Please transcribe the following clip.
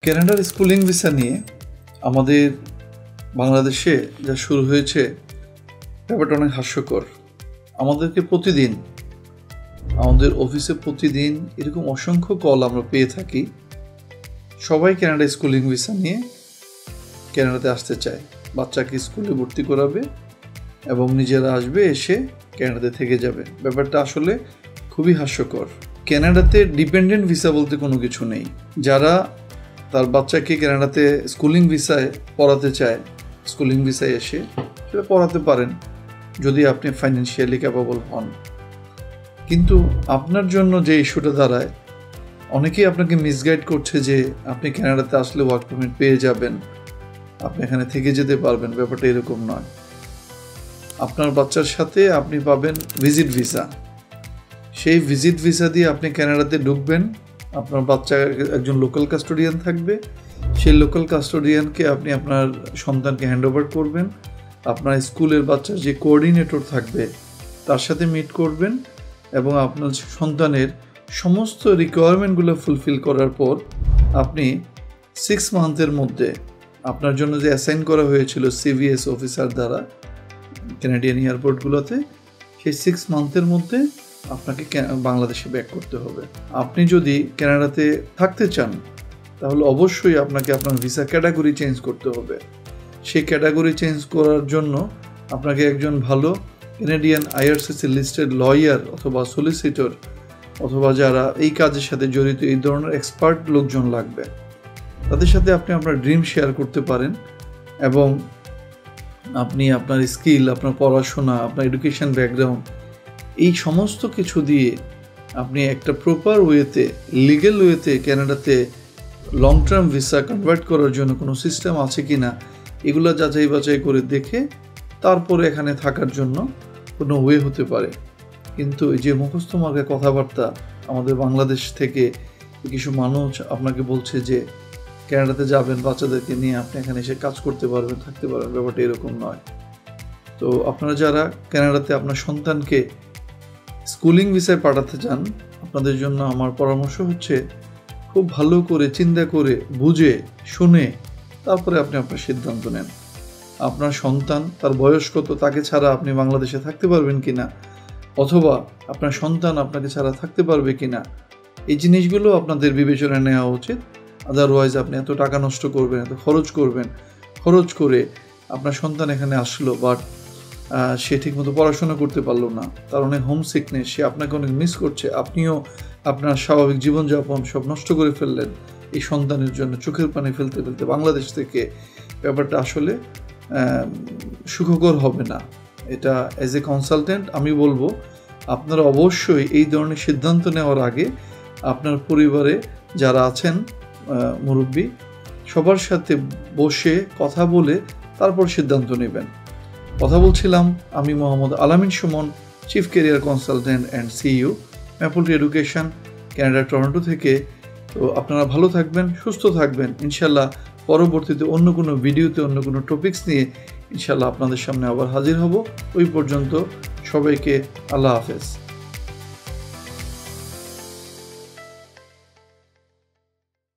কানাডার schooling visa নিয়ে আমাদের বাংলাদেশে যা শুরু হয়েছে ব্যাপারটা অনেক হাস্যকর। আমাদেরকে প্রতিদিন আমাদের অফিসে প্রতিদিন এরকম অসংখ্য কল আমরা পেয়ে থাকি। সবাই কানাডা স্কুলিং ভিসা নিয়ে কানাডাতে আসতে চায়, বাচ্চাকে স্কুলে ভর্তি করাবে এবং নিজেরা আসবে, এসে কানাডাতে থেকে যাবে। ব্যাপারটা আসলে খুবই হাস্যকর। কানাডাতে ডিপেন্ডেন্ট ভিসা বলতে কোনো কিছু নেই। যারা তার বাচ্চাকে কানাডাতে স্কুলিং ভিসায় পড়াতে চায়, স্কুলিং ভিসায় এসে সেটা পড়াতে পারেন যদি আপনি ফাইন্যান্সিয়ালি ক্যাপাবল হন। কিন্তু আপনার জন্য যে ইস্যুটা দাঁড়ায়, অনেকেই আপনাকে মিসগাইড করছে যে আপনি কানাডাতে আসলে ওয়ার্ক পারমিট পেয়ে যাবেন, আপনি এখানে থেকে যেতে পারবেন। ব্যাপারটা এরকম নয়। আপনার বাচ্চার সাথে আপনি পাবেন ভিজিট ভিসা। সেই ভিজিট ভিসা দিয়ে আপনি কানাডাতে ঢুকবেন। আপনার বাচ্চা একজন লোকাল কাস্টোডিয়ান থাকবে। সেই লোকাল কাস্টোডিয়ানকে আপনি আপনার সন্তানকে হ্যান্ডওভার করবেন। আপনার স্কুলের বাচ্চার যে কোঅর্ডিনেটর থাকবে তার সাথে মিট করবেন এবং আপনার সন্তানের সমস্ত রিকোয়ারমেন্টগুলো ফুলফিল করার পর আপনি 6 মান্থের মধ্যে আপনার জন্য যে অ্যাসাইন করা হয়েছিল সিভিএস অফিসার দ্বারা কানাডিয়ান এয়ারপোর্টগুলোতে, সেই 6 মান্থের মধ্যে আপনাকে বাংলাদেশে ব্যাক করতে হবে। আপনি যদি কানাডাতে থাকতে চান তাহলে অবশ্যই আপনাকে আপনার ভিসা ক্যাটাগরি চেঞ্জ করতে হবে। সেই ক্যাটাগরি চেঞ্জ করার জন্য আপনাকে একজন ভালো কানাডিয়ান আইআরসিসি লিস্টেড লয়ার অথবা সলিসিটর অথবা যারা এই কাজের সাথে জড়িত এই ধরনের এক্সপার্ট লোকজন লাগবে। তাদের সাথে আপনি আপনার ড্রিম শেয়ার করতে পারেন এবং আপনি আপনার স্কিল, আপনার পড়াশোনা, আপনার এডুকেশন ব্যাকগ্রাউন্ড, এই সমস্ত কিছু দিয়ে আপনি একটা প্রপার ওয়েতে, লিগ্যাল ওয়েতে কানাডাতে লং টার্ম ভিসা কনভার্ট করার জন্য কোনো সিস্টেম আছে কি না, এগুলো যাচাই বাছাই করে দেখে তারপরে এখানে থাকার জন্য কোনো ওয়ে হতে পারে। কিন্তু এই যে মুখস্থ মার্কা কথাবার্তা আমাদের বাংলাদেশ থেকে কিছু মানুষ আপনাকে বলছে যে কানাডাতে যাবেন বাচ্চাদেরকে নিয়ে, আপনি এখানে এসে কাজ করতে পারবেন, থাকতে পারবেন, ব্যাপারটা এরকম নয়। তো আপনারা যারা কানাডাতে আপনার সন্তানকে স্কুলিং ভিসায় পাঠাতে চান, আপনাদের জন্য আমার পরামর্শ হচ্ছে খুব ভালো করে চিন্তা করে বুঝে শুনে তারপরে আপনি আপনার সিদ্ধান্ত নেন। আপনার সন্তান, তার বয়স কত, তাকে ছাড়া আপনি বাংলাদেশে থাকতে পারবেন কিনা, অথবা আপনার সন্তান আপনাকে ছাড়া থাকতে পারবে কিনা, এই জিনিসগুলো আপনাদের বিবেচনায় নেওয়া উচিত। আদারওয়াইজ আপনি এত টাকা নষ্ট করবেন, এত খরচ করবেন, খরচ করে আপনার সন্তান এখানে আসলো বাট সে ঠিকমতো পড়াশোনা করতে পারলো না, তার অনেক হোম সিকনেস, সে আপনাকে অনেক মিস করছে, আপনিও আপনার স্বাভাবিক জীবনযাপন সব নষ্ট করে ফেললেন এই সন্তানের জন্য, চোখের পানি ফেলতে ফেলতে বাংলাদেশ থেকে। ব্যাপারটা আসলে সুখকর হবে না। এটা অ্যাজ এ কনসালটেন্ট আমি বলবো আপনারা অবশ্যই এই ধরনের সিদ্ধান্ত নেওয়ার আগে আপনার পরিবারে যারা আছেন মুরব্বী, সবার সাথে বসে কথা বলে তারপর সিদ্ধান্ত নেবেন। কথা বলছিলাম আমি মোহাম্মদ আলামিন Suman, chief career consultant and CEO, maple tree education, Canada Toronto থেকে। তো আপনারা ভালো থাকবেন, সুস্থ থাকবেন। ইনশাল্লাহ পরবর্তীতে অন্য কোনো ভিডিওতে অন্য কোনো টপিকস নিয়ে ইনশাল্লাহ আপনাদের সামনে আবার হাজির হব। ওই পর্যন্ত সবাইকে আল্লাহ হাফেজ।